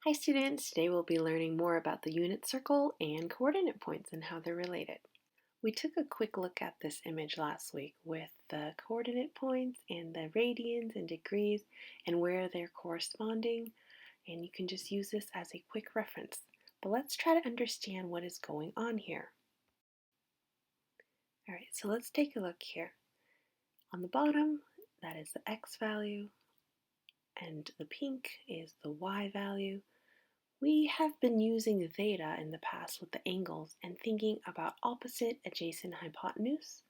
Hi students, today we'll be learning more about the unit circle and coordinate points and how they're related. We took a quick look at this image last week with the coordinate points and the radians and degrees and where they're corresponding, and you can just use this as a quick reference. But let's try to understand what is going on here. Alright, so let's take a look here. On the bottom, that is the x value, and the pink is the y value. We have been using theta in the past with the angles and thinking about opposite, adjacent, hypotenuse.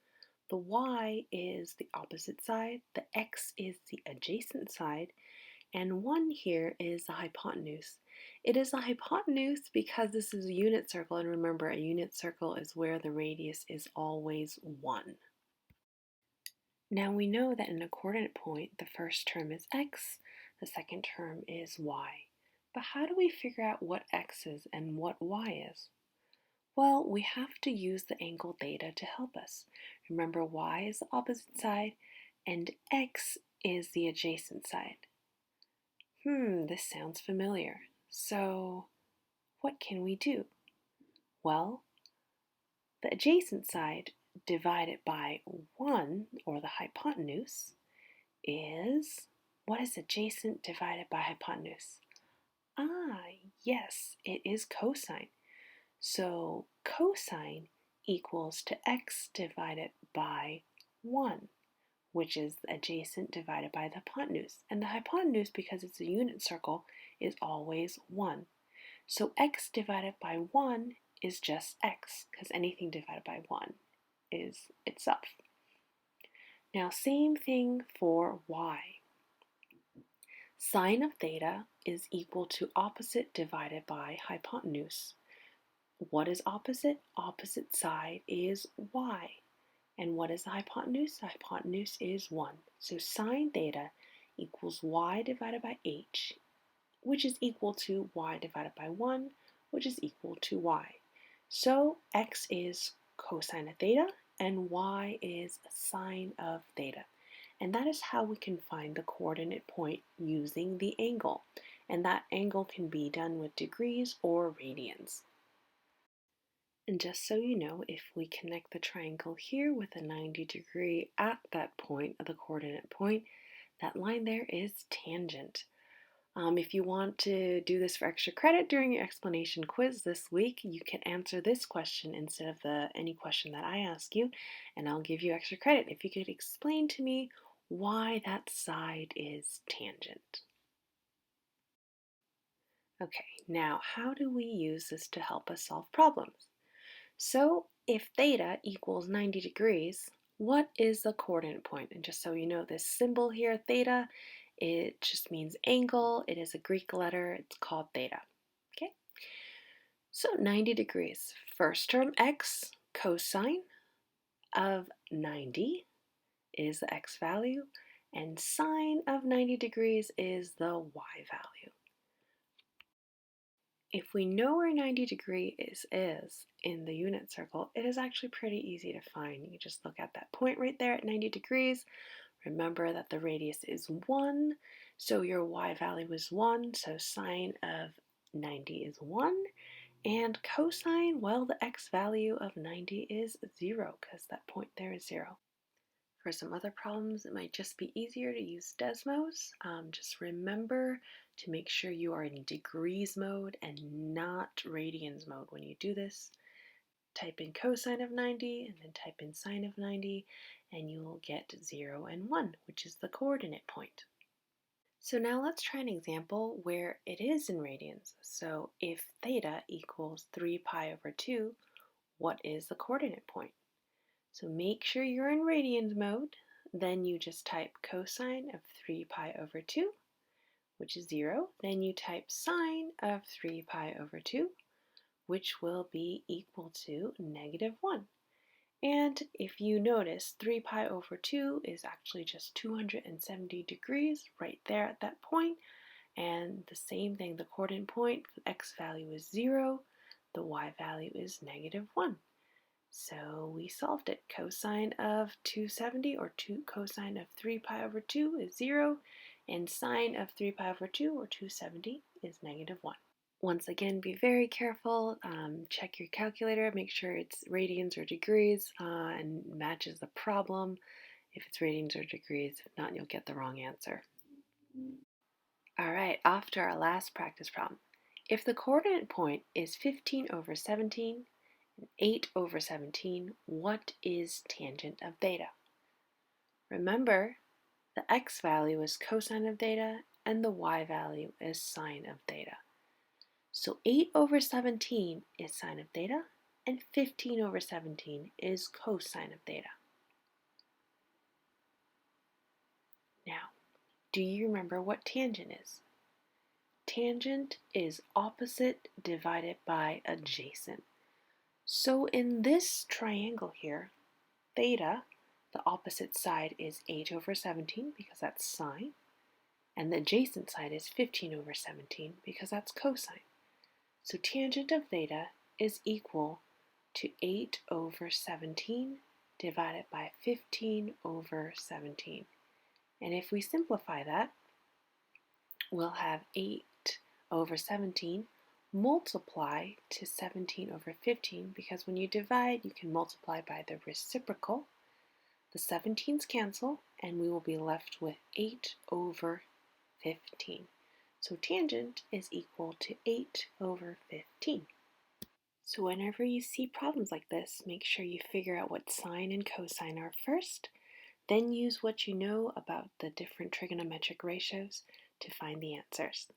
The y is the opposite side, the x is the adjacent side, and 1 here is the hypotenuse. It is a hypotenuse because this is a unit circle, and remember, a unit circle is where the radius is always 1. Now we know that in a coordinate point, the first term is x, the second term is y. But how do we figure out what x is and what y is? Well, we have to use the angle theta to help us. Remember, y is the opposite side and x is the adjacent side. This sounds familiar. So what can we do? Well, the adjacent side divided by 1, or the hypotenuse, is, what is adjacent divided by hypotenuse? Yes, it is cosine. So cosine equals to x divided by 1, which is the adjacent divided by the hypotenuse. And the hypotenuse, because it's a unit circle, is always 1. So x divided by 1 is just x, because anything divided by 1 is itself. Now, same thing for y. Sine of theta is equal to opposite divided by hypotenuse. What is opposite? Opposite side is y. And what is the hypotenuse? The hypotenuse is 1. So sine theta equals y divided by h, which is equal to y divided by 1, which is equal to y. So x is cosine of theta, and y is sine of theta. And that is how we can find the coordinate point using the angle. And that angle can be done with degrees or radians. And just so you know, if we connect the triangle here with a 90-degree at that point, the coordinate point, that line there is tangent. If you want to do this for extra credit during your explanation quiz this week, you can answer this question instead of any question that I ask you, and I'll give you extra credit if you could explain to me why that side is tangent. Okay, now how do we use this to help us solve problems? So if theta equals 90 degrees, what is the coordinate point? And just so you know, this symbol here, theta, it just means angle. It is a Greek letter. It's called theta. Okay? So 90 degrees. First term x, cosine of 90 is the x value, and sine of 90 degrees is the y value. If we know where 90 degrees is in the unit circle, it is actually pretty easy to find. You just look at that point right there at 90 degrees. Remember that the radius is 1, so your y value is 1, so sine of 90 is 1. And cosine, well, the x value of 90 is 0, because that point there is 0. For some other problems, it might just be easier to use Desmos. Just remember to make sure you are in degrees mode and not radians mode when you do this. Type in cosine of 90 and then type in sine of 90, and you will get 0 and 1, which is the coordinate point. So now let's try an example where it is in radians. So if theta equals 3 pi over 2, what is the coordinate point? So make sure you're in radians mode. Then you just type cosine of 3 pi over 2, which is 0. Then you type sine of 3 pi over 2, which will be equal to -1. And if you notice, 3 pi over 2 is actually just 270 degrees right there at that point. And the same thing, the coordinate point, the x value is 0, the y value is -1. So we solved it. Cosine of 270, or cosine of 3 pi over 2 is 0, And sine of 3 pi over 2, or 270, is -1. Once again, be very careful. Check your calculator, make sure it's radians or degrees and matches the problem. If it's radians or degrees, if not, you'll get the wrong answer. All right, off to our last practice problem. If the coordinate point is 15 over 17 and 8 over 17, what is tangent of theta? Remember, the x value is cosine of theta and the y value is sine of theta. So 8 over 17 is sine of theta and 15 over 17 is cosine of theta. Now, do you remember what tangent is? Tangent is opposite divided by adjacent. So in this triangle here, theta, the opposite side is 8 over 17 because that's sine, and the adjacent side is 15 over 17 because that's cosine. So tangent of theta is equal to 8 over 17 divided by 15 over 17. And if we simplify that, we'll have 8 over 17 multiply to 17 over 15, because when you divide, you can multiply by the reciprocal. The 17's cancel, and we will be left with 8 over 15. So tangent is equal to 8 over 15. So whenever you see problems like this, make sure you figure out what sine and cosine are first, then use what you know about the different trigonometric ratios to find the answers.